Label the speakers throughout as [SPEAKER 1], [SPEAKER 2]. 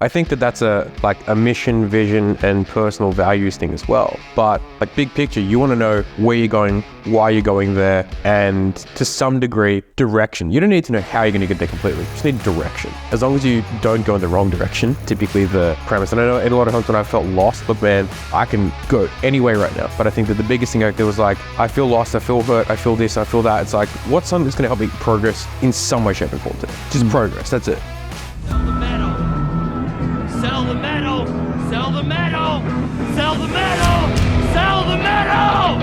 [SPEAKER 1] I think that that's a mission, vision, and personal values thing as well. But like big picture, you want to know where you're going, why you're going there, and to some degree, direction. You don't need to know how you're going to get there completely. You just need direction. As long as you don't go in the wrong direction, typically the premise. And I know in a lot of times when I felt lost, look, man, I can go any way right now. But I think that the biggest thing there was like, I feel lost, I feel hurt, I feel this, I feel that. It's like, what's something that's going to help me progress in some way, shape, and form today? Just progress. That's it.
[SPEAKER 2] Sell the metal! Sell the metal! Sell the metal! Sell the metal!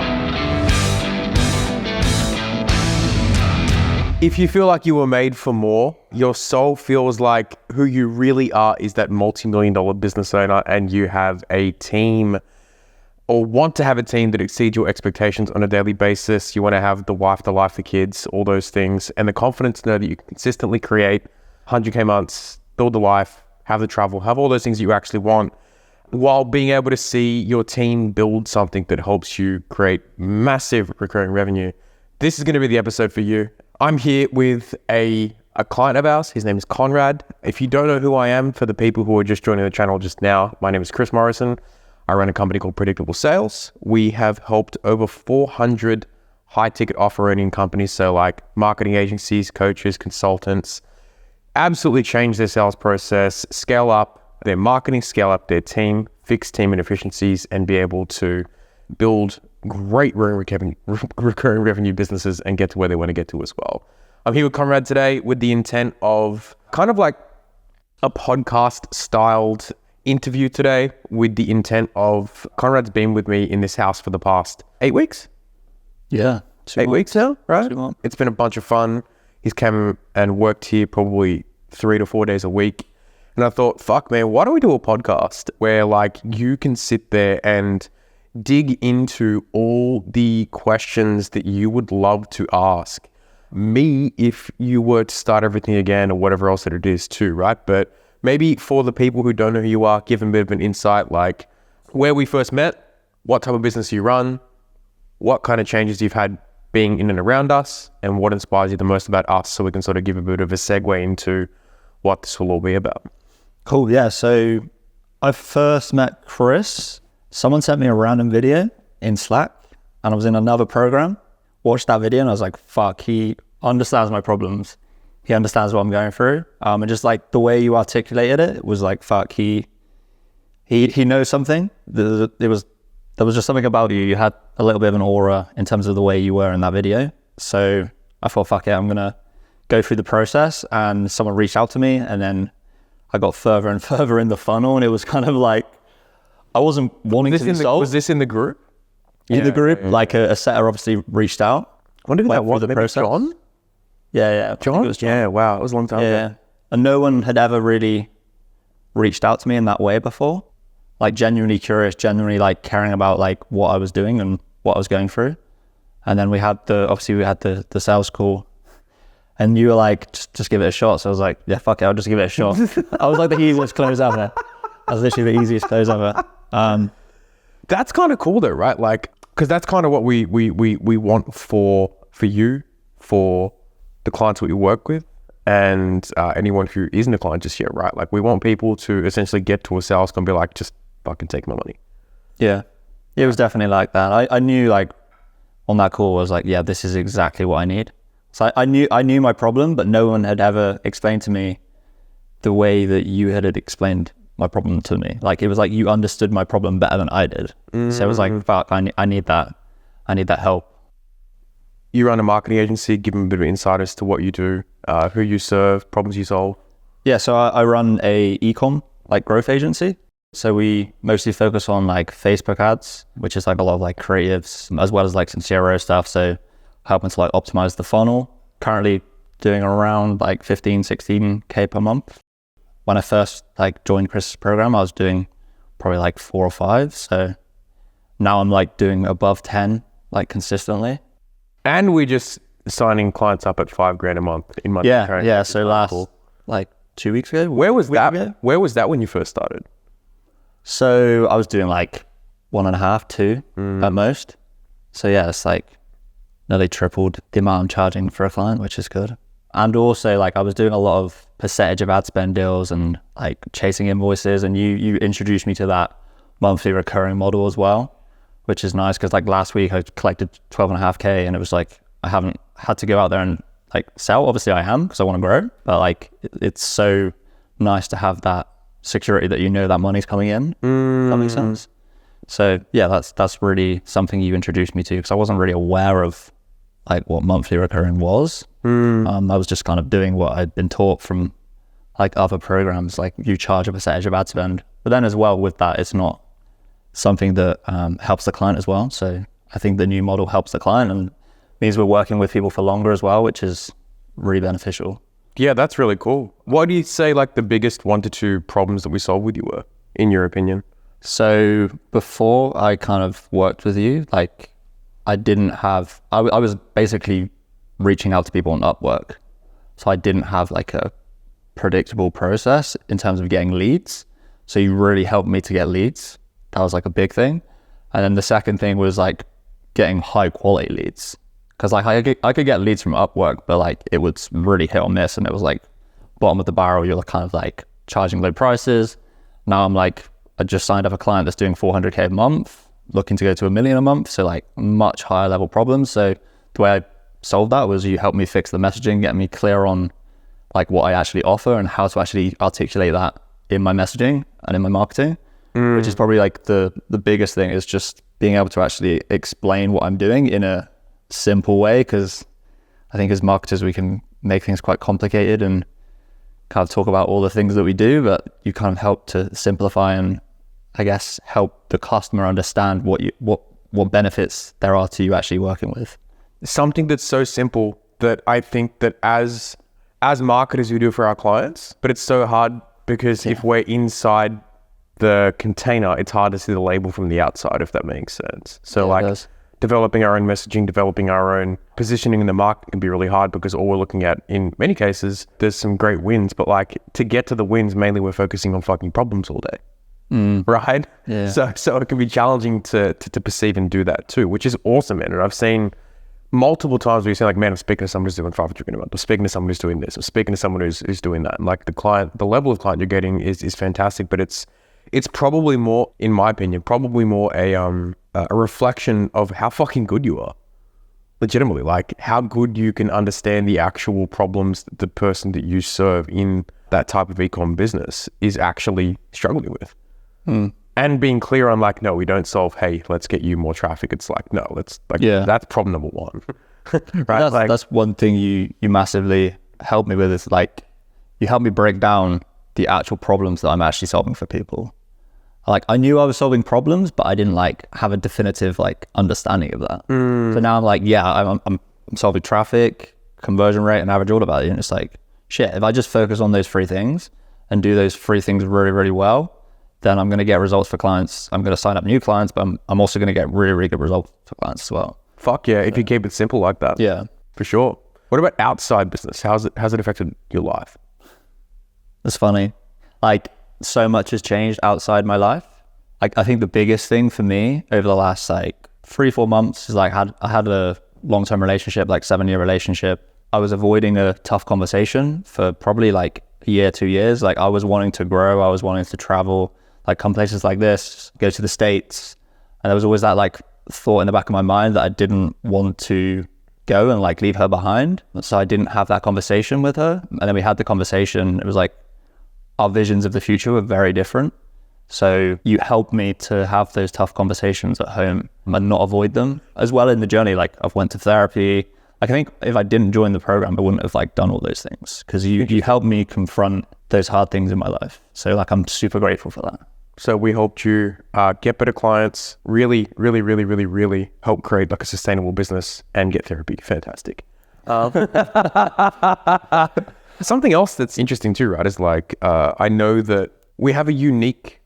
[SPEAKER 1] If you feel like you were made for more, your soul feels like who you really are is that multi-million-dollar business owner, and you have a team or want to have a team that exceeds your expectations on a daily basis. You want to have the wife, the life, the kids, all those things, and the confidence to know that you can consistently create 100K months, build the life, have the travel, have all those things that you actually want, while being able to see your team build something that helps you create massive recurring revenue. This is going to be the episode for you. I'm here with a client of ours. His name is Conrad. If you don't know who I am, for the people who are just joining the channel just now, my name is Chris Morrison. I run a company called Predictable Sales. We have helped over 400 high-ticket offer-earning companies, so like marketing agencies, coaches, consultants, absolutely change their sales process, scale up their marketing, scale up their team, fix team inefficiencies, and be able to build great recurring revenue businesses and get to where they want to get to as well. I'm here with Conrad today with the intent of kind of like a podcast styled interview today, with the intent of Conrad's been with me in this house for the past 8 weeks.
[SPEAKER 3] Yeah.
[SPEAKER 1] 8 weeks now, right?
[SPEAKER 3] 2 months.
[SPEAKER 1] It's been a bunch of fun. He's come and worked here probably 3 to 4 days a week. And I thought, fuck man, why don't we do a podcast where like you can sit there and dig into all the questions that you would love to ask me if you were to start everything again, or whatever else that it is too, right? But maybe for the people who don't know who you are, give them a bit of an insight, like where we first met, what type of business you run, what kind of changes you've had being in and around us, and what inspires you the most about us, so we can sort of give a bit of a segue into what this will all be about.
[SPEAKER 3] Cool. Yeah. So I first met Chris. Someone sent me a random video in Slack, and I was in another program, watched that video, and I was like, fuck, he understands my problems. He understands what I'm going through. And just like the way you articulated it was like, fuck, he knows something. There was just something about you. You had a little bit of an aura in terms of the way you were in that video. So I thought, fuck it, I'm going to go through the process. And someone reached out to me, and then I got further and further in the funnel. And it was kind of like, I wasn't wanting to be sold.
[SPEAKER 1] Was this in the group?
[SPEAKER 3] In the group, like a setter obviously reached out.
[SPEAKER 1] I wonder who that was.
[SPEAKER 3] The process.
[SPEAKER 1] John?
[SPEAKER 3] Yeah.
[SPEAKER 1] John?
[SPEAKER 3] It was John.
[SPEAKER 1] Yeah, wow. It was a long time ago.
[SPEAKER 3] Yeah. And no one had ever really reached out to me in that way before. Like genuinely curious, genuinely like caring about like what I was doing and what I was going through. And then we had the sales call, and you were like, just give it a shot. So I was like, yeah, fuck it, I'll just give it a shot. I was like the easiest close ever. I was literally the easiest close ever.
[SPEAKER 1] That's kind of cool though, right? Like, because that's kind of what we want for you, for the clients that we work with, and anyone who isn't a client just yet, right? Like, we want people to essentially get to a sales call and be like, just fucking take my money.
[SPEAKER 3] Yeah, it was definitely like that. I knew like on that call, I was like, yeah, this is exactly what I need. So I knew my problem, but no one had ever explained to me the way that you had explained my problem to me. Like, it was like you understood my problem better than I did. Mm-hmm. So it was like, fuck, I need that. I need that help.
[SPEAKER 1] You run a marketing agency. Give them a bit of insight as to what you do, who you serve, problems you solve.
[SPEAKER 3] Yeah, so I run a e-com like growth agency. So we mostly focus on like Facebook ads, which is like a lot of like creatives, as well as like some CRO stuff. So helping to like optimize the funnel. Currently doing around like 15, 16K per month. When I first like joined Chris's program, I was doing probably like 4 or 5. So now I'm like doing above 10, like consistently.
[SPEAKER 1] And we're just signing clients up at $5,000 a month in money.
[SPEAKER 3] Yeah. So last like 2 weeks ago.
[SPEAKER 1] Where was that? Where was that when you first started?
[SPEAKER 3] So I was doing like 1.5, 2 at most. So yeah, it's like nearly tripled the amount I'm charging for a client, which is good. And also like I was doing a lot of percentage of ad spend deals and like chasing invoices, and you introduced me to that monthly recurring model as well, which is nice because like last week I collected 12.5K and it was like I haven't had to go out there and like sell. Obviously I am because I want to grow, but like it's so nice to have that security that you know that money's coming in. That makes sense. So yeah, that's really something you introduced me to, because I wasn't really aware of like what monthly recurring was. I was just kind of doing what I'd been taught from like other programs, like you charge a percentage of ad spend. But then as well with that, it's not something that helps the client as well. So I think the new model helps the client and means we're working with people for longer as well, which is really beneficial.
[SPEAKER 1] Yeah, that's really cool. What do you say like the biggest 1 to 2 problems that we solved with you were, in your opinion?
[SPEAKER 3] So before I kind of worked with you, like I didn't have, I was basically reaching out to people on Upwork. So I didn't have like a predictable process in terms of getting leads. So you really helped me to get leads. That was like a big thing. And then the second thing was like getting high quality leads. Cause like I could get leads from Upwork, but like it was really hit or miss. And it was like bottom of the barrel, you're kind of like charging low prices. Now I'm like, I just signed up a client that's doing 400K a month, looking to go to $1 million a month. So like much higher level problems. So the way I solved that was you helped me fix the messaging, get me clear on like what I actually offer and how to actually articulate that in my messaging and in my marketing, which is probably like the biggest thing, is just being able to actually explain what I'm doing in a simple way. Because I think as marketers, we can make things quite complicated and kind of talk about all the things that we do, but you kind of help to simplify and I guess help the customer understand what benefits there are to you actually working with.
[SPEAKER 1] Something that's so simple that I think that as marketers we do for our clients, but it's so hard because if we're inside the container, it's hard to see the label from the outside, if that makes sense. So like developing our own messaging, developing our own positioning in the market can be really hard because all we're looking at, in many cases, there's some great wins, but like to get to the wins, mainly we're focusing on fucking problems all day. Right?
[SPEAKER 3] Yeah.
[SPEAKER 1] So it can be challenging to perceive and do that too, which is awesome, man. And I've seen multiple times where you say like, man, I'm speaking to someone who's doing 500 a month. I'm speaking to someone who's doing this. I'm speaking to someone who's doing that. And like the level of client you're getting is fantastic, but it's probably more, in my opinion, a reflection of how fucking good you are. Legitimately, like how good you can understand the actual problems that the person that you serve in that type of e-com business is actually struggling with. And being clear on like, no, we don't solve, hey, let's get you more traffic. It's like, no, let's like, that's problem number one. Right?
[SPEAKER 3] That's one thing you massively helped me with, is like, you helped me break down the actual problems that I'm actually solving for people. Like I knew I was solving problems, but I didn't like have a definitive like understanding of that. So now I'm like, I'm solving traffic, conversion rate, and average order value. And it's like, shit, if I just focus on those 3 things and do those 3 things really, really well, then I'm going to get results for clients. I'm going to sign up new clients, but I'm also going to get really, really good results for clients as well.
[SPEAKER 1] Fuck yeah, if you keep it simple like that.
[SPEAKER 3] Yeah.
[SPEAKER 1] For sure. What about outside business? How's it affected your life?
[SPEAKER 3] It's funny. Like so much has changed outside my life. Like I think the biggest thing for me over the last like 3-4 months is like I had a long-term relationship, like 7-year relationship. I was avoiding a tough conversation for probably like a year, 2 years. Like I was wanting to grow. I was wanting to travel, like come places like this, go to the States. And there was always that like thought in the back of my mind that I didn't want to go and like leave her behind. So I didn't have that conversation with her. And then we had the conversation. It was like our visions of the future were very different. So you helped me to have those tough conversations at home and not avoid them. As well in the journey, like I've went to therapy. Like I think if I didn't join the program, I wouldn't have like done all those things, because you helped me confront those hard things in my life. So like I'm super grateful for that.
[SPEAKER 1] So we helped you get better clients, really, really, really, really, really help create like a sustainable business and get therapy. Fantastic. Something else that's interesting too, right, is like I know that we have a unique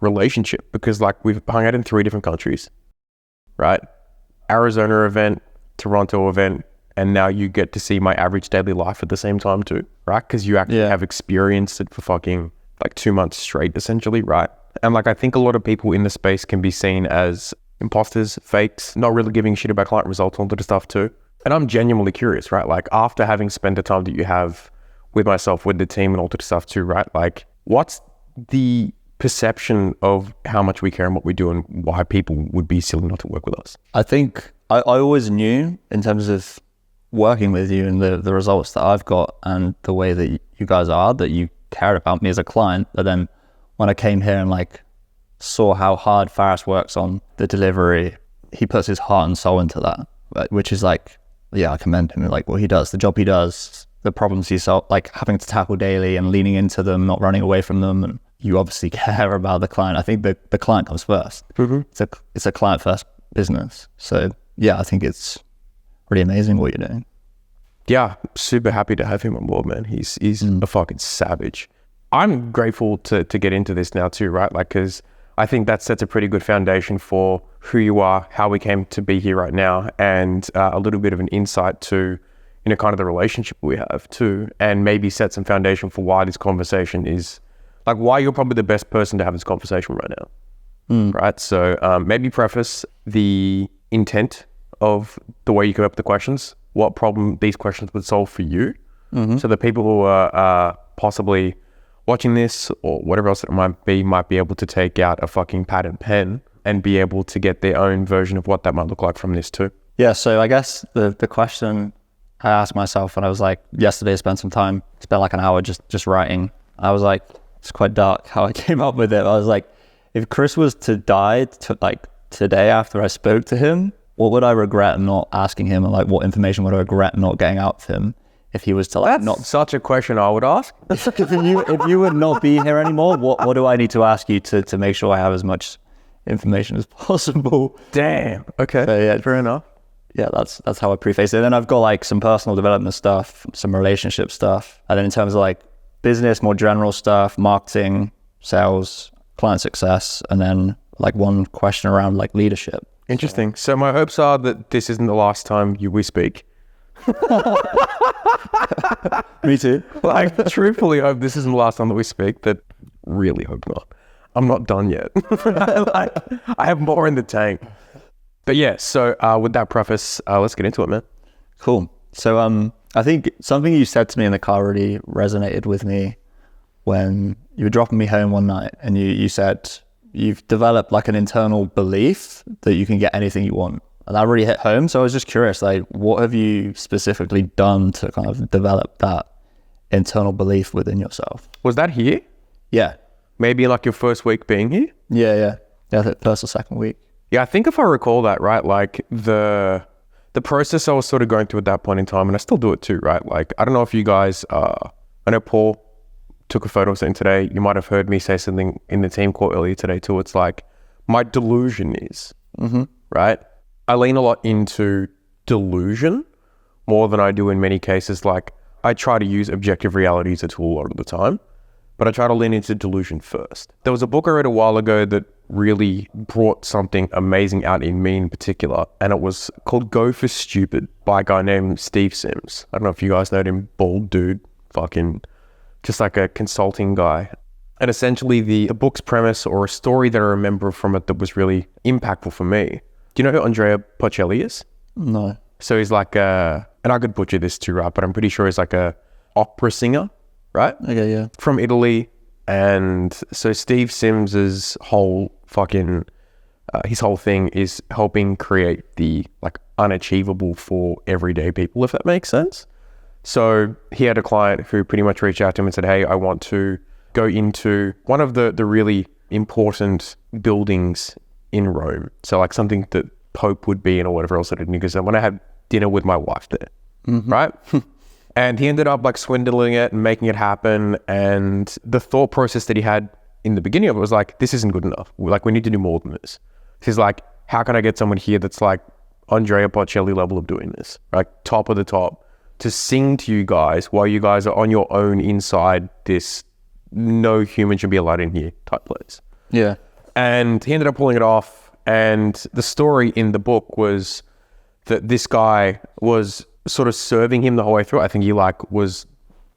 [SPEAKER 1] relationship because like we've hung out in 3 different countries, right? Arizona event, Toronto event, and now you get to see my average daily life at the same time too, right? Because you actually have experienced it for fucking like 2 months straight, essentially, right? And like I think a lot of people in the space can be seen as imposters, fakes, not really giving a shit about client results, all that stuff too. And I'm genuinely curious, right? Like after having spent the time that you have with myself, with the team and all that stuff too, right? Like what's the perception of how much we care and what we do and why people would be silly not to work with us?
[SPEAKER 3] I think I always knew in terms of working with you and the results that I've got and the way that you guys are, that you cared about me as a client. But then when I came here and like saw how hard Faris works on the delivery, he puts his heart and soul into that, which is like, yeah, I commend him. Like what he does, the job he does, the problems he solves, like having to tackle daily and leaning into them, not running away from them. And you obviously care about the client. I think the client comes first. It's a client first business. So yeah, I think it's pretty amazing what you're doing.
[SPEAKER 1] Yeah, super happy to have him on board, man. He's a fucking savage. I'm grateful to get into this now too, right? Like, because I think that sets a pretty good foundation for who you are, how we came to be here right now, and a little bit of an insight to, you know, kind of the relationship we have too, and maybe set some foundation for why this conversation is, like, why you're probably the best person to have this conversation right now, right? So maybe preface the intent of the way you come up with the questions, what problem these questions would solve for you, so the people who are possibly watching this or whatever else it might be able to take out a fucking pad and pen and be able to get their own version of what that might look like from this too.
[SPEAKER 3] Yeah, so I guess the question I asked myself when I was like, yesterday I spent like an hour just writing. I was like, it's quite dark how I came up with it. I was like, if Chris was to die like today after I spoke to him, what would I regret not asking him, and like what information would I regret not getting out to him if he was to like not...
[SPEAKER 1] That's such a question I would ask.
[SPEAKER 3] if you would not be here anymore, what do I need to ask you to make sure I have as much information as possible?
[SPEAKER 1] Damn. Okay.
[SPEAKER 3] So, yeah,
[SPEAKER 1] fair enough.
[SPEAKER 3] Yeah, that's how I preface it. And then I've got like some personal development stuff, some relationship stuff, and then in terms of like business, more general stuff, marketing, sales, client success, and then like one question around like leadership.
[SPEAKER 1] Interesting. So my hopes are that this isn't the last time we speak.
[SPEAKER 3] Me too.
[SPEAKER 1] Like, truthfully hope this isn't the last time that we speak, but really hope not. I'm not done yet. I have more in the tank. But yeah, so with that preface, let's get into it, man.
[SPEAKER 3] Cool. So I think something you said to me in the car really resonated with me when you were dropping me home one night, and you said you've developed like an internal belief that you can get anything you want. And that really hit home. So I was just curious, like, what have you specifically done to kind of develop that internal belief within yourself?
[SPEAKER 1] Was that here?
[SPEAKER 3] Yeah.
[SPEAKER 1] Maybe like your first week being here?
[SPEAKER 3] Yeah, I think first or second week.
[SPEAKER 1] Yeah, I think if I recall that, right, like the process I was sort of going through at that point in time, and I still do it too, right? Like, I don't know if you guys, I know Paul took a photo of something today. You might have heard me say something in the team call earlier today too. It's like, my delusion is, right? I lean a lot into delusion more than I do in many cases. Like, I try to use objective reality as a tool a lot of the time, but I try to lean into delusion first. There was a book I read a while ago that really brought something amazing out in me in particular, and it was called Go for Stupid by a guy named Steve Sims. I don't know if you guys know him, bald dude, fucking just like a consulting guy. And essentially the book's premise, or a story that I remember from it that was really impactful for me. Do you know who Andrea Bocelli is?
[SPEAKER 3] No.
[SPEAKER 1] So he's like and I could butcher this too, right? But I'm pretty sure he's like a opera singer, right?
[SPEAKER 3] Okay, yeah.
[SPEAKER 1] From Italy. And so Steve Sims's whole fucking, his whole thing is helping create the like unachievable for everyday people, if that makes sense. So he had a client who pretty much reached out to him and said, hey, I want to go into one of the really important buildings in Rome. So like something that Pope would be in or whatever else. And he goes, I want to have dinner with my wife there, right? And he ended up like swindling it and making it happen. And the thought process that he had in the beginning of it was like, this isn't good enough. Like, we need to do more than this. He's like, how can I get someone here that's like Andrea Bocelli level of doing this? Like top of the top, to sing to you guys while you guys are on your own inside this no human should be allowed in here type place.
[SPEAKER 3] Yeah.
[SPEAKER 1] And he ended up pulling it off. And the story in the book was that this guy was sort of serving him the whole way through. I think he like was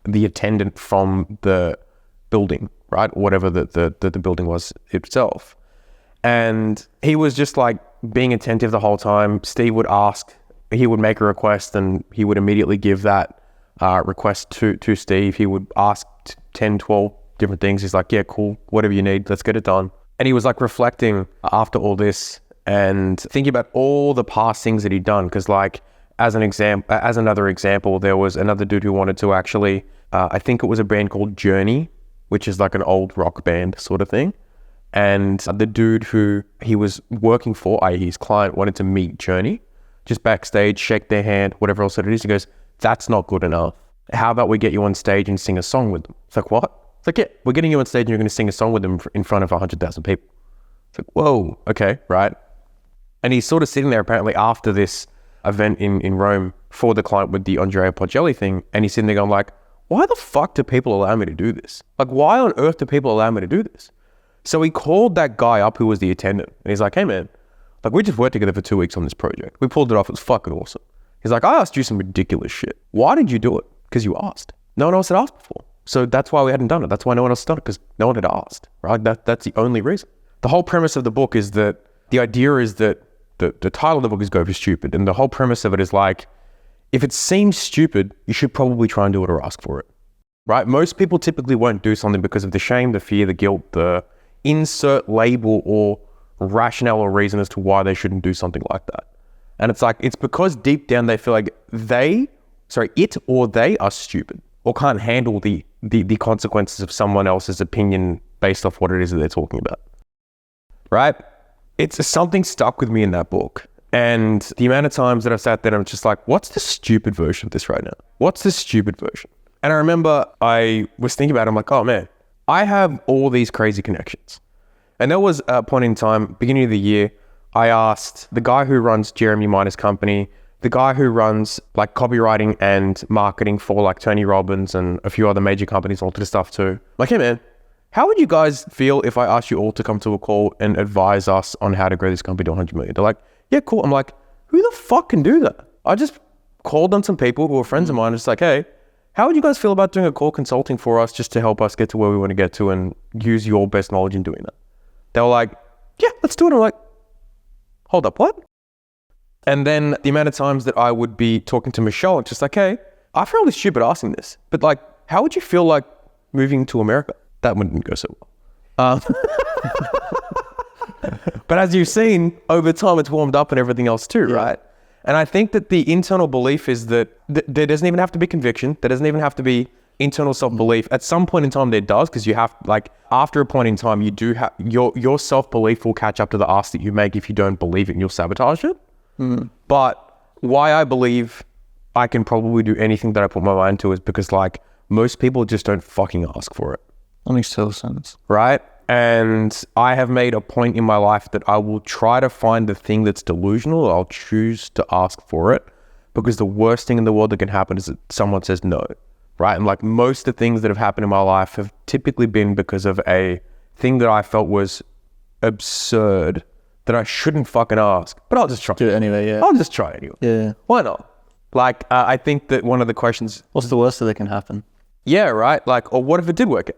[SPEAKER 1] the attendant from the building, right? Whatever the building was itself. And he was just like being attentive the whole time. Steve would ask he would make a request and he would immediately give that request to Steve. He would ask 10, 12 different things. He's like, yeah, cool, whatever you need, let's get it done. And he was like reflecting after all this and thinking about all the past things that he'd done. Because like, as another example, there was another dude who wanted to actually, I think it was a band called Journey, which is like an old rock band sort of thing. And the dude who he was working for, i.e. his client, wanted to meet Journey, just backstage, shake their hand, whatever else it is. He goes, that's not good enough. How about we get you on stage and sing a song with them? It's like, what? It's like, yeah, we're getting you on stage and you're going to sing a song with them in front of 100,000 people. It's like, whoa, okay, right? And he's sort of sitting there apparently after this event in Rome for the client with the Andrea Bocelli thing. And he's sitting there going like, why the fuck do people allow me to do this? Like, why on earth do people allow me to do this? So he called that guy up who was the attendant. And he's like, hey man, like we just worked together for 2 weeks on this project. We pulled it off. It was fucking awesome. He's like, I asked you some ridiculous shit. Why did you do it? Because you asked. No one else had asked before. So that's why we hadn't done it. That's why no one else done it, because no one had asked, right? That's the only reason. The whole premise of the book is that the idea is that the title of the book is Go for Stupid. And the whole premise of it is like, if it seems stupid, you should probably try and do it or ask for it, right? Most people typically won't do something because of the shame, the fear, the guilt, the insert label or rationale or reason as to why they shouldn't do something like that. And it's like, it's because deep down they feel like it or they are stupid or can't handle the consequences of someone else's opinion based off what it is that they're talking about, right? It's something stuck with me in that book. And the amount of times that I've sat there and I'm just like, what's the stupid version of this right now? What's the stupid version? And I remember I was thinking about it, I'm like, oh man, I have all these crazy connections. And there was a point in time, beginning of the year, I asked the guy who runs Jeremy Miner's company, the guy who runs like copywriting and marketing for like Tony Robbins and a few other major companies, all this stuff too. Like, hey man, how would you guys feel if I asked you all to come to a call and advise us on how to grow this company to 100 million? They're like, yeah, cool. I'm like, who the fuck can do that? I just called on some people who were friends of mine, just like, hey, how would you guys feel about doing a call consulting for us just to help us get to where we want to get to and use your best knowledge in doing that? They were like, yeah, let's do it. I'm like, hold up, what? And then the amount of times that I would be talking to Michelle, just like, hey, I feel really stupid asking this, but like, how would you feel like moving to America? That wouldn't go so well. But as you've seen, over time, it's warmed up and everything else too, right? And I think that the internal belief is that there doesn't even have to be conviction. There doesn't even have to be internal self-belief. At some point in time, there does, because you have, like, after a point in time, you do have, your self-belief will catch up to the ask that you make. If you don't believe it, and you'll sabotage it. But why I believe I can probably do anything that I put my mind to is because, like, most people just don't fucking ask for it.
[SPEAKER 3] That makes total sense.
[SPEAKER 1] Right? And I have made a point in my life that I will try to find the thing that's delusional. I'll choose to ask for it, because the worst thing in the world that can happen is that someone says no, right? And like most of the things that have happened in my life have typically been because of a thing that I felt was absurd that I shouldn't fucking ask, but I'll just try.
[SPEAKER 3] Do it anyway, yeah.
[SPEAKER 1] I'll just try anyway.
[SPEAKER 3] Yeah.
[SPEAKER 1] Why not? Like, I think that one of the questions...
[SPEAKER 3] What's the worst that can happen?
[SPEAKER 1] Yeah, right? Like, or what if it did work out,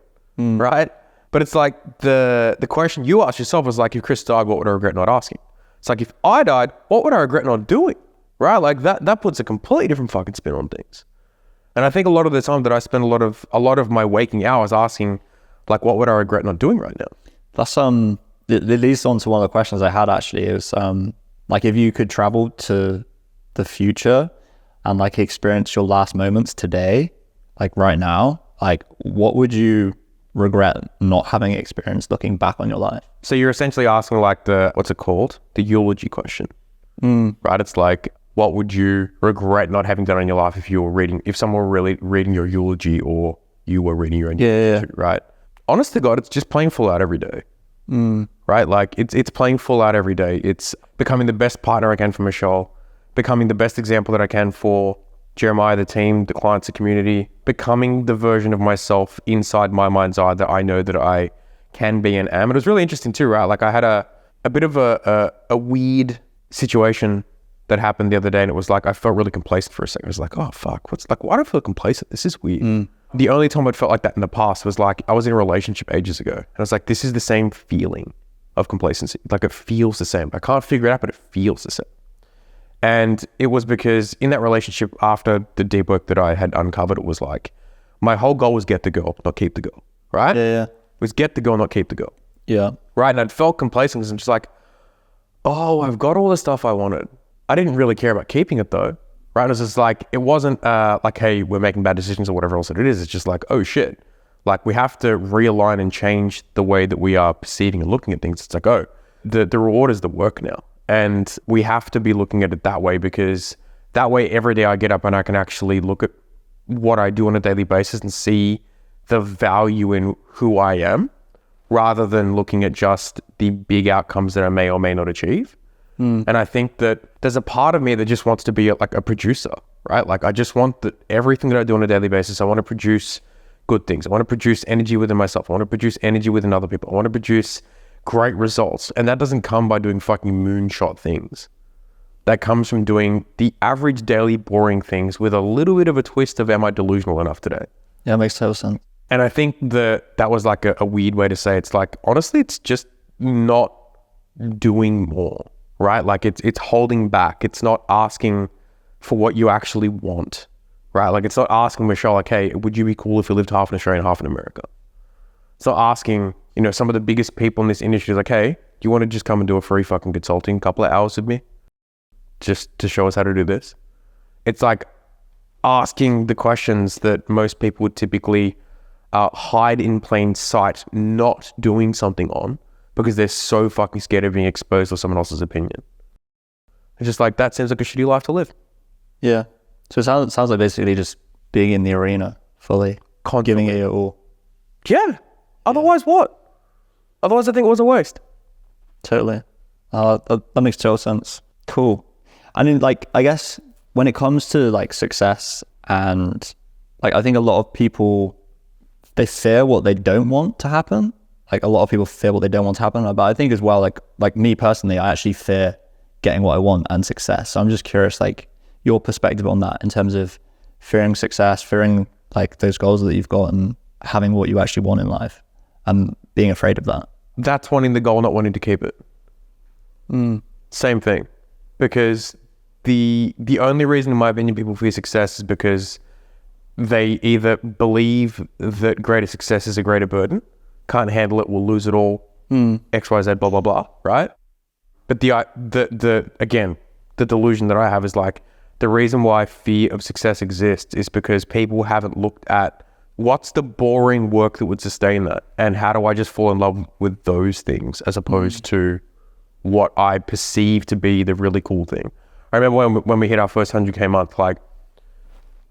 [SPEAKER 1] right? But it's like the question you ask yourself is like, if Chris died, what would I regret not asking? It's like, if I died, what would I regret not doing? Right? Like that puts a completely different fucking spin on things. And I think a lot of the time that I spend a lot of my waking hours asking, like, what would I regret not doing right now?
[SPEAKER 3] That's it leads on to one of the questions I had actually. It was like, if you could travel to the future and like experience your last moments today, like right now, like what would you regret not having experienced looking back on your life?
[SPEAKER 1] So you're essentially asking like what's it called? The eulogy question, right? It's like, what would you regret not having done in your life if someone were really reading your eulogy, or you were reading your own eulogy, right? Honest to God, it's just playing full out every day, right? Like it's playing full out every day. It's becoming the best partner I can for Michelle, becoming the best example that I can for Jeremiah, the team, the clients, the community, becoming the version of myself inside my mind's eye that I know that I can be and am. And it was really interesting too, right? Like I had a bit of a weird situation that happened the other day, and it was like, I felt really complacent for a second. I was like, oh fuck, why do I feel complacent? This is weird. The only time I'd felt like that in the past was like, I was in a relationship ages ago, and I was like, this is the same feeling of complacency. Like it feels the same. I can't figure it out, but it feels the same. And it was because in that relationship, after the deep work that I had uncovered, it was like, my whole goal was get the girl, not keep the girl, right?
[SPEAKER 3] Yeah.
[SPEAKER 1] It was get the girl, not keep the girl.
[SPEAKER 3] Yeah.
[SPEAKER 1] Right? And I'd felt complacent because I'm just like, oh, I've got all the stuff I wanted. I didn't really care about keeping it though, right? It was just like, it wasn't like, hey, we're making bad decisions or whatever else it is. It's just like, oh shit. Like we have to realign and change the way that we are perceiving and looking at things. It's like, oh, the reward is the work now. And we have to be looking at it that way, because that way every day I get up and I can actually look at what I do on a daily basis and see the value in who I am, rather than looking at just the big outcomes that I may or may not achieve. And I think that there's a part of me that just wants to be like a producer, right? Like I just want that everything that I do on a daily basis, I want to produce good things. I want to produce energy within myself. I want to produce energy within other people. I want to produce great results. And that doesn't come by doing fucking moonshot things. That comes from doing the average daily boring things with a little bit of a twist of, am I delusional enough today?
[SPEAKER 3] Yeah, it makes total sense.
[SPEAKER 1] And I think that was like a weird way to say it. It's like, honestly, it's just not doing more, right? Like it's holding back. It's not asking for what you actually want, right? Like it's not asking Michelle, like, hey, would you be cool if you lived half in Australia and half in America? It's not asking, some of the biggest people in this industry, like, hey, do you want to just come and do a free fucking consulting couple of hours with me? Just to show us how to do this. It's like asking the questions that most people would typically hide in plain sight, not doing something on, because they're so fucking scared of being exposed to someone else's opinion. It's just like, that seems like a shitty life to live.
[SPEAKER 3] Yeah. So it sounds like basically just being in the arena fully, giving it your all.
[SPEAKER 1] Yeah. Otherwise what? Otherwise I think it was a waste.
[SPEAKER 3] Totally. That makes total sense. Cool. I mean, like, I guess when it comes to like success, and like, I think a lot of people, they fear what they don't want to happen. Like a lot of people fear what they don't want to happen. But I think as well, like me personally, I actually fear getting what I want and success. So I'm just curious, like your perspective on that in terms of fearing success, fearing like those goals that you've got and having what you actually want in life and being afraid of that.
[SPEAKER 1] That's wanting the goal, not wanting to keep it. Same thing. Because the only reason, in my opinion, people fear success is because they either believe that greater success is a greater burden, can't handle it, will lose it all, X, Y, Z, blah, blah, blah, right? But the delusion that I have is like, the reason why fear of success exists is because people haven't looked at what's the boring work that would sustain that, and how do I just fall in love with those things as opposed to what I perceive to be the really cool thing. I remember when we hit our first 100K month, like,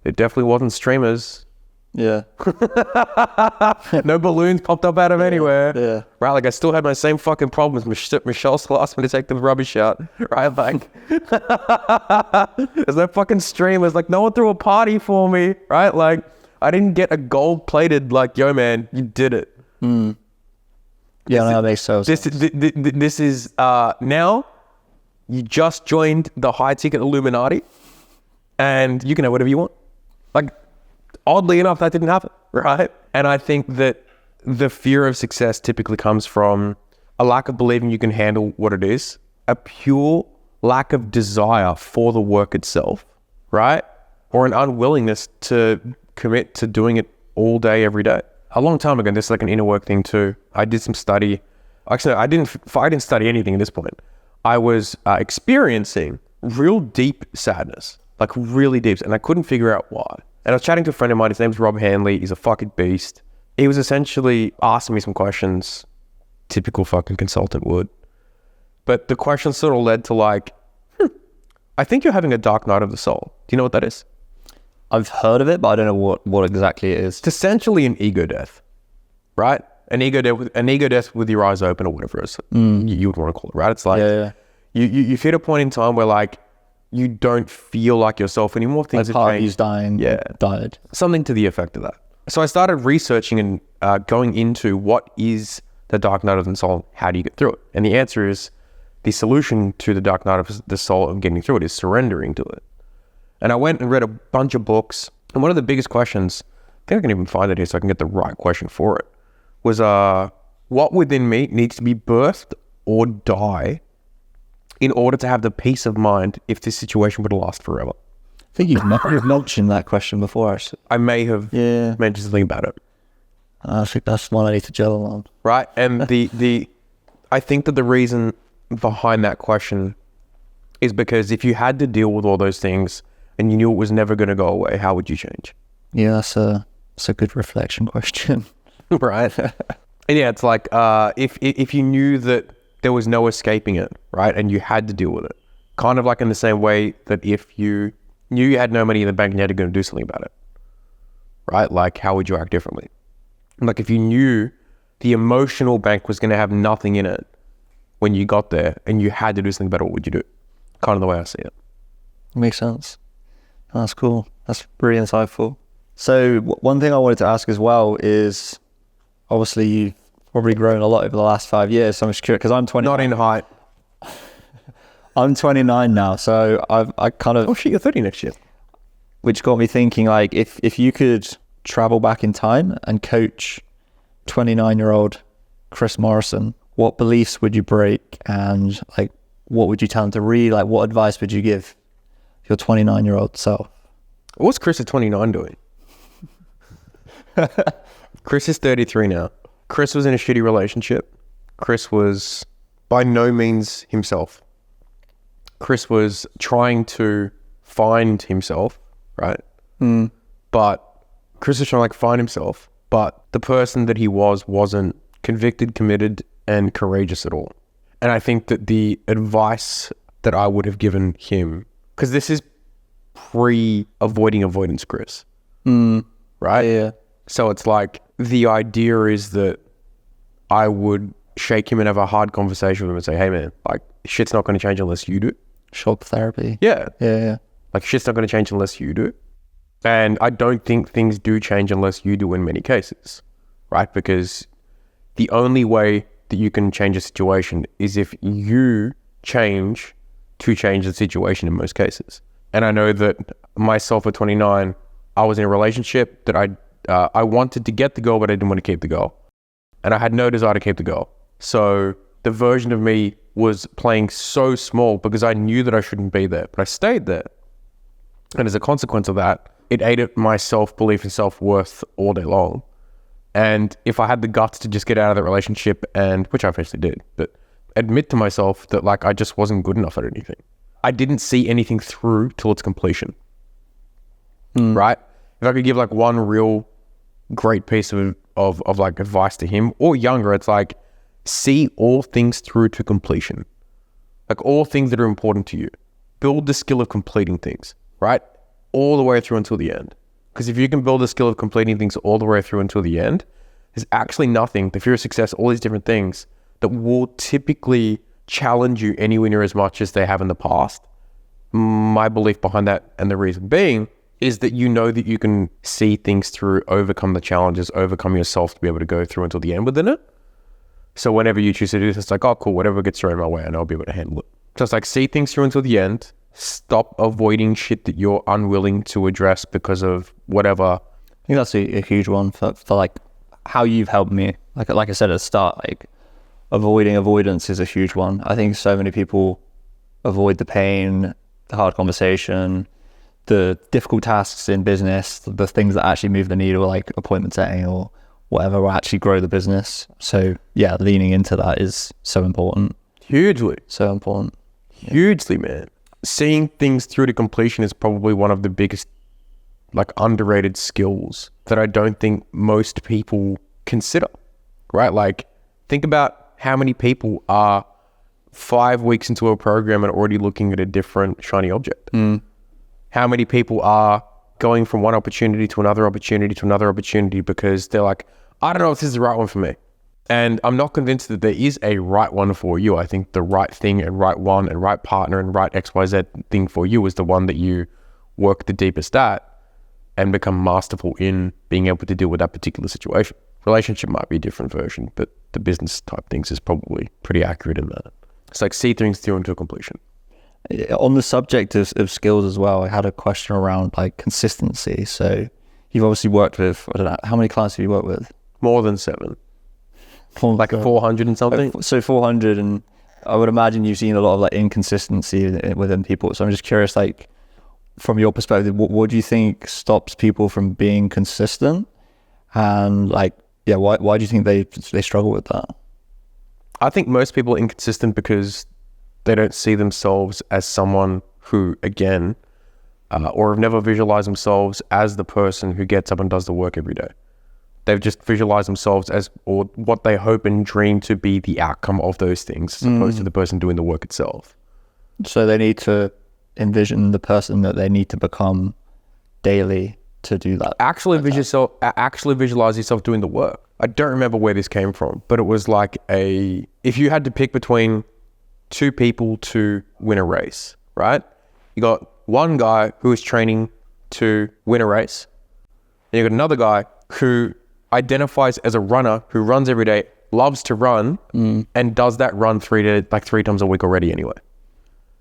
[SPEAKER 1] it definitely wasn't streamers.
[SPEAKER 3] Yeah.
[SPEAKER 1] No balloons popped up out of anywhere.
[SPEAKER 3] Yeah.
[SPEAKER 1] Right? Like, I still had my same fucking problems. Michelle still asked me to take the rubbish out. Right? Like, there's no fucking streamers. Like, no one threw a party for me. Right? Like, I didn't get a gold plated, like, yo, man, you did it.
[SPEAKER 3] Yeah, no, that makes sense.
[SPEAKER 1] This is now you just joined the high ticket Illuminati and you can have whatever you want. Like, oddly enough, that didn't happen, right? And I think that the fear of success typically comes from a lack of believing you can handle what it is, a pure lack of desire for the work itself, right? Or an unwillingness to commit to doing it all day, every day. A long time ago, this is like an inner work thing too. I did some study. Actually, I didn't study anything at this point. I was experiencing real deep sadness, like really deep, and I couldn't figure out why. And I was chatting to a friend of mine. His name's Rob Hanley. He's a fucking beast. He was essentially asking me some questions, typical fucking consultant would. But the question sort of led to like, I think you're having a dark night of the soul. Do you know what that is?
[SPEAKER 3] I've heard of it, but I don't know what exactly it is.
[SPEAKER 1] It's essentially an ego death, right? An ego death with your eyes open, or whatever it is you would want to call it, right? It's like you've hit a point in time where like you don't feel like yourself anymore. Things
[SPEAKER 3] like
[SPEAKER 1] have
[SPEAKER 3] part of
[SPEAKER 1] changed.
[SPEAKER 3] you's dying, died.
[SPEAKER 1] Something to the effect of that. So I started researching and going into what is the dark night of the soul. How do you get through it? And the answer is the solution to the dark night of the soul and getting through it is surrendering to it. And I went and read a bunch of books. And one of the biggest questions, I think I can even find it here so I can get the right question for it, was what within me needs to be birthed or die in order to have the peace of mind if this situation would last forever?
[SPEAKER 3] I think you've mentioned that question before, actually.
[SPEAKER 1] I may have mentioned something about it.
[SPEAKER 3] I think that's one I need to gel on.
[SPEAKER 1] Right. And I think that the reason behind that question is because if you had to deal with all those things and you knew it was never going to go away, how would you change?
[SPEAKER 3] Yeah, that's a good reflection question.
[SPEAKER 1] Right. And yeah, it's like if you knew that there was no escaping it, right, and you had to deal with it, kind of like in the same way that if you knew you had no money in the bank and you had to go and do something about it, right, like how would you act differently? Like if you knew the emotional bank was going to have nothing in it when you got there and you had to do something about it, what would you do? Kind of the way I see it.
[SPEAKER 3] Makes sense. That's cool. That's really insightful. So one thing I wanted to ask as well is, obviously you've probably grown a lot over the last 5 years. So I'm just curious, because I'm 29.
[SPEAKER 1] Not in height.
[SPEAKER 3] I'm 29 now, so I kind of...
[SPEAKER 1] Oh shit, you're 30 next year.
[SPEAKER 3] Which got me thinking, like, if you could travel back in time and coach 29-year-old Chris Morrison, what beliefs would you break, and like what would you tell him to read? Like, what advice would you give your 29-year-old self?
[SPEAKER 1] What's Chris at 29 doing? Chris is 33 now. Chris was in a shitty relationship. Chris was by no means himself. Chris was trying to find himself, right? But Chris was trying to like find himself, but the person that he wasn't convicted, committed, and courageous at all. And I think that the advice that I would have given him, because this is pre-avoiding avoidance Chris, right?
[SPEAKER 3] Yeah.
[SPEAKER 1] So it's like the idea is that I would shake him and have a hard conversation with him and say, hey man, like shit's not going to change unless you do.
[SPEAKER 3] Shock therapy.
[SPEAKER 1] Yeah.
[SPEAKER 3] Yeah.
[SPEAKER 1] Like shit's not going to change unless you do. And I don't think things do change unless you do in many cases, right? Because the only way that you can change a situation is if you change to change the situation in most cases. And I know that myself at 29, I was in a relationship that I wanted to get the girl, but I didn't want to keep the girl. And I had no desire to keep the girl. So the version of me was playing so small because I knew that I shouldn't be there, but I stayed there. And as a consequence of that, it ate at my self-belief and self-worth all day long. And if I had the guts to just get out of that relationship, and which I eventually did, but admit to myself that like I just wasn't good enough at anything. I didn't see anything through till its completion. Right? If I could give like one real great piece of like advice to him or younger, it's like see all things through to completion. Like all things that are important to you. Build the skill of completing things, right? All the way through until the end. Because if you can build the skill of completing things all the way through until the end, there's actually nothing, the fear of success, all these different things that will typically challenge you anywhere near as much as they have in the past. My belief behind that, and the reason being, is that you know that you can see things through, overcome the challenges, overcome yourself to be able to go through until the end within it. So whenever you choose to do this, it's like, oh cool, whatever gets thrown my way, I know I'll be able to handle it. So it's like, see things through until the end. Stop avoiding shit that you're unwilling to address because of whatever.
[SPEAKER 3] I think that's a huge one for like how you've helped me. Like I said at the start, like avoidance is a huge one. I think so many people avoid the pain, the hard conversation, the difficult tasks in business, the things that actually move the needle, like appointment setting or whatever will actually grow the business. So yeah, leaning into that is so important.
[SPEAKER 1] Hugely.
[SPEAKER 3] So important.
[SPEAKER 1] Hugely, man. Seeing things through to completion is probably one of the biggest, like, underrated skills that I don't think most people consider, right? Like, think about how many people are 5 weeks into a program and already looking at a different shiny object. How many people are going from one opportunity to another opportunity to another opportunity because they're like, I don't know if this is the right one for me. And I'm not convinced that there is a right one for you. I think the right thing and right one and right partner and right XYZ thing for you is the one that you work the deepest at and become masterful in being able to deal with that particular situation. Relationship might be a different version, but the business type things is probably pretty accurate in that. It's like see things through into completion.
[SPEAKER 3] On the subject of skills as well, I had a question around like consistency. So you've obviously worked with, I don't know, how many clients have you worked with?
[SPEAKER 1] More than 7. Like 400 and something?
[SPEAKER 3] So 400, and I would imagine you've seen a lot of like inconsistency within people. So I'm just curious, like from your perspective, what do you think stops people from being consistent? And like, yeah, why do you think they struggle with that?
[SPEAKER 1] I think most people are inconsistent because they don't see themselves as someone who, again, or have never visualized themselves as the person who gets up and does the work every day. They've just visualized themselves as, or what they hope and dream to be the outcome of those things, as opposed to the person doing the work itself.
[SPEAKER 3] So they need to envision the person that they need to become daily to do that.
[SPEAKER 1] Actually visualize yourself doing the work. I don't remember where this came from, but it was like if you had to pick between two people to win a race, right? You got one guy who is training to win a race, and you got another guy who identifies as a runner, who runs every day, loves to run, and does that run three times a week already anyway.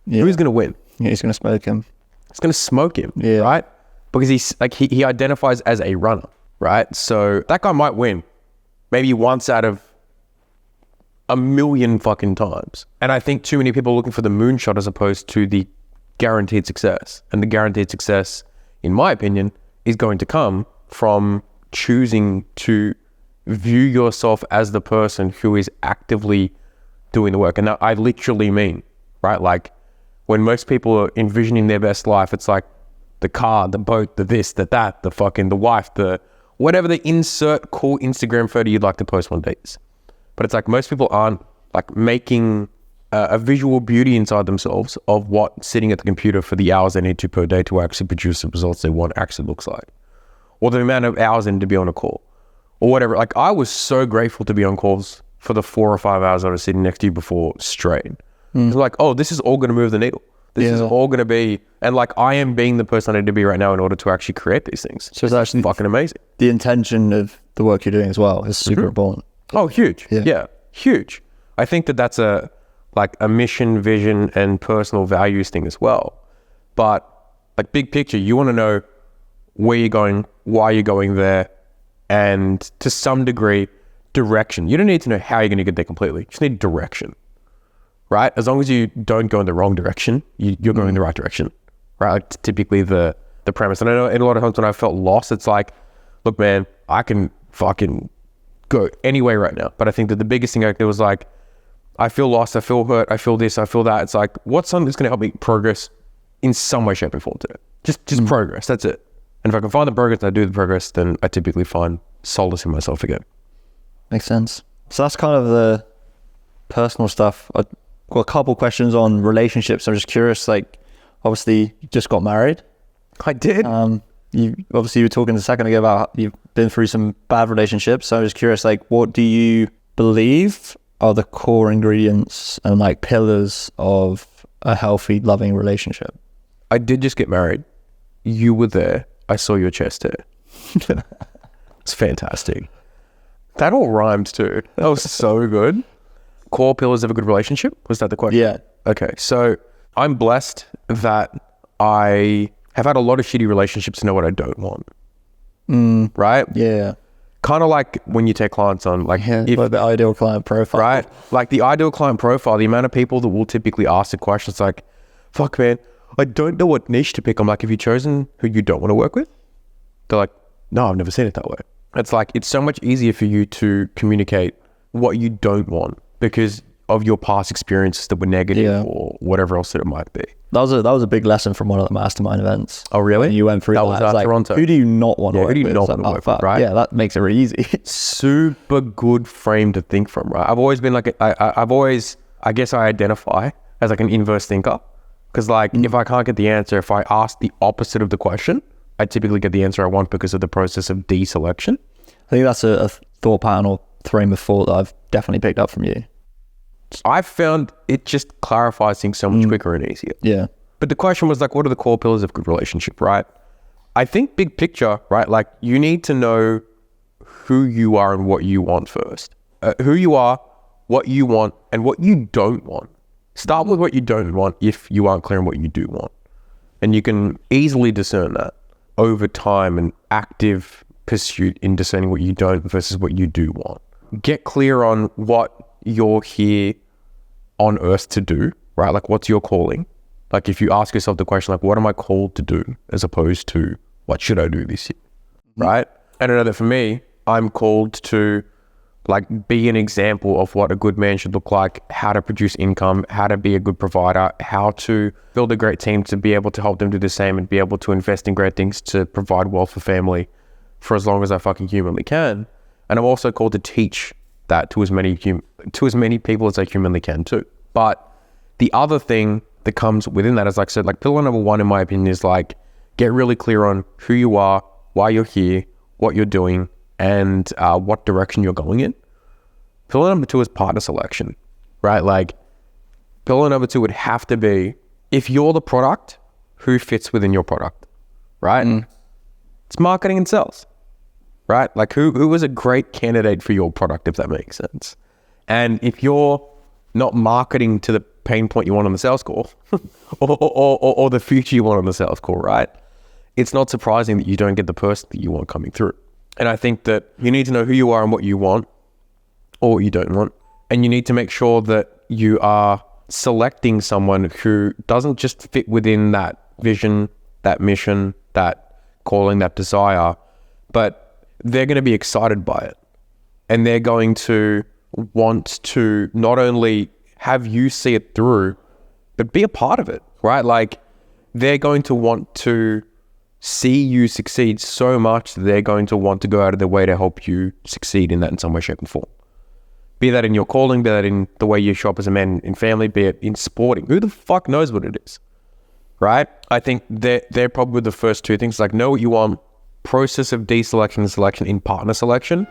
[SPEAKER 1] Yeah. Who's going to win?
[SPEAKER 3] Yeah, he's going to smoke him.
[SPEAKER 1] It's going to smoke him, right? Because he identifies as a runner, right? So that guy might win maybe once out of a million fucking times. And I think too many people are looking for the moonshot as opposed to the guaranteed success. And the guaranteed success, in my opinion, is going to come from choosing to view yourself as the person who is actively doing the work. And I literally mean, right? Like when most people are envisioning their best life, it's like the car, the boat, the this, the that, the fucking, the wife, the whatever the insert cool Instagram photo you'd like to post one day is. But it's like most people aren't like making a visual beauty inside themselves of what sitting at the computer for the hours they need to per day to actually produce the results they want actually looks like. Or the amount of hours they need to be on a call. Or whatever. Like I was so grateful to be on calls for the 4 or 5 hours I was sitting next to you before straight. It's like, oh, this is all going to move the needle. This is all going to be, and like I am being the person I need to be right now in order to actually create these things.
[SPEAKER 3] So it's actually
[SPEAKER 1] fucking amazing.
[SPEAKER 3] The intention of the work you're doing as well is super important.
[SPEAKER 1] Oh, huge. Yeah, huge. I think that's a mission, vision, and personal values thing as well. But like big picture, you want to know where you're going, why you're going there, and to some degree, direction. You don't need to know how you're going to get there completely. You just need direction. Right? As long as you don't go in the wrong direction, you're going in the right direction. Right? Like typically the premise. And I know in a lot of times when I felt lost, it's like, look, man, I can fucking go any way right now. But I think that the biggest thing I did was like, I feel lost, I feel hurt, I feel this, I feel that. It's like, what's something that's going to help me progress in some way, shape, and form today? Just progress. That's it. And if I can find the progress and I do the progress, then I typically find solace in myself again.
[SPEAKER 3] Makes sense. So that's kind of the personal stuff. I've got a couple questions on relationships. I'm just curious, like, obviously you just got married.
[SPEAKER 1] I did.
[SPEAKER 3] You were talking a second ago about you've been through some bad relationships. So I'm just curious, like, what do you believe are the core ingredients and like pillars of a healthy, loving relationship?
[SPEAKER 1] I did just get married. You were there. I saw your chest hair. It's fantastic. That all rhymed too. That was so good. Core pillars of a good relationship? Was that the question?
[SPEAKER 3] Yeah.
[SPEAKER 1] Okay. So I'm blessed that I have had a lot of shitty relationships to know what I don't want. Right?
[SPEAKER 3] Yeah.
[SPEAKER 1] Kind of like when you take clients on, like,
[SPEAKER 3] like the ideal client profile.
[SPEAKER 1] Right? Like the ideal client profile, the amount of people that will typically ask the questions like, fuck man, I don't know what niche to pick. I'm like, have you chosen who you don't want to work with? They're like, no, I've never seen it that way. It's like, it's so much easier for you to communicate what you don't want because of your past experiences that were negative or whatever else that it might be.
[SPEAKER 3] That was a big lesson from one of the mastermind events.
[SPEAKER 1] Oh, really?
[SPEAKER 3] When you went through
[SPEAKER 1] that. Was like,
[SPEAKER 3] Toronto. Who do you not want to work with?
[SPEAKER 1] Who do you not want to work with, right?
[SPEAKER 3] Yeah, that makes it really easy.
[SPEAKER 1] Super good frame to think from, right? I've always been like, I guess I identify as like an inverse thinker. Because like, if I can't get the answer, if I ask the opposite of the question, I typically get the answer I want because of the process of deselection.
[SPEAKER 3] I think that's a thought pattern or frame of thought that I've definitely picked up from you.
[SPEAKER 1] I've found it just clarifies things so much quicker and easier.
[SPEAKER 3] Yeah.
[SPEAKER 1] But the question was like, what are the core pillars of a good relationship, right? I think big picture, right? Like you need to know who you are and what you want first. Who you are, what you want, and what you don't want. Start with what you don't want if you aren't clear on what you do want. And you can easily discern that over time and active pursuit in discerning what you don't versus what you do want. Get clear on what you're here on earth to do, right? Like, what's your calling? Like, if you ask yourself the question, like, what am I called to do, as opposed to what should I do this year, right? And I know that for me, I'm called to like be an example of what a good man should look like, how to produce income, how to be a good provider, how to build a great team to be able to help them do the same and be able to invest in great things to provide wealth for family for as long as I fucking humanly can. And I'm also called to teach that to as many people as I humanly can too. But the other thing that comes within that is, like I said, like pillar number one, in my opinion, is like, get really clear on who you are, why you're here, what you're doing, and what direction you're going in. Pillar number two is partner selection, right? Like, pillar number two would have to be, if you're the product, who fits within your product, right? It's marketing and sales, right? Like, who is a great candidate for your product, if that makes sense? And if you're not marketing to the pain point you want on the sales call or the future you want on the sales call, right? It's not surprising that you don't get the person that you want coming through. And I think that you need to know who you are and what you want or what you don't want. And you need to make sure that you are selecting someone who doesn't just fit within that vision, that mission, that calling, that desire, but they're going to be excited by it. And they're going to want to not only have you see it through, but be a part of it, right? Like, they're going to want to see you succeed so much that they're going to want to go out of their way to help you succeed in that in some way, shape, and form. Be that in your calling, be that in the way you show up as a man in family, be it in sporting. Who the fuck knows what it is, right? I think they're probably the first two things. Like, know what you want, process of deselection and selection in partner selection,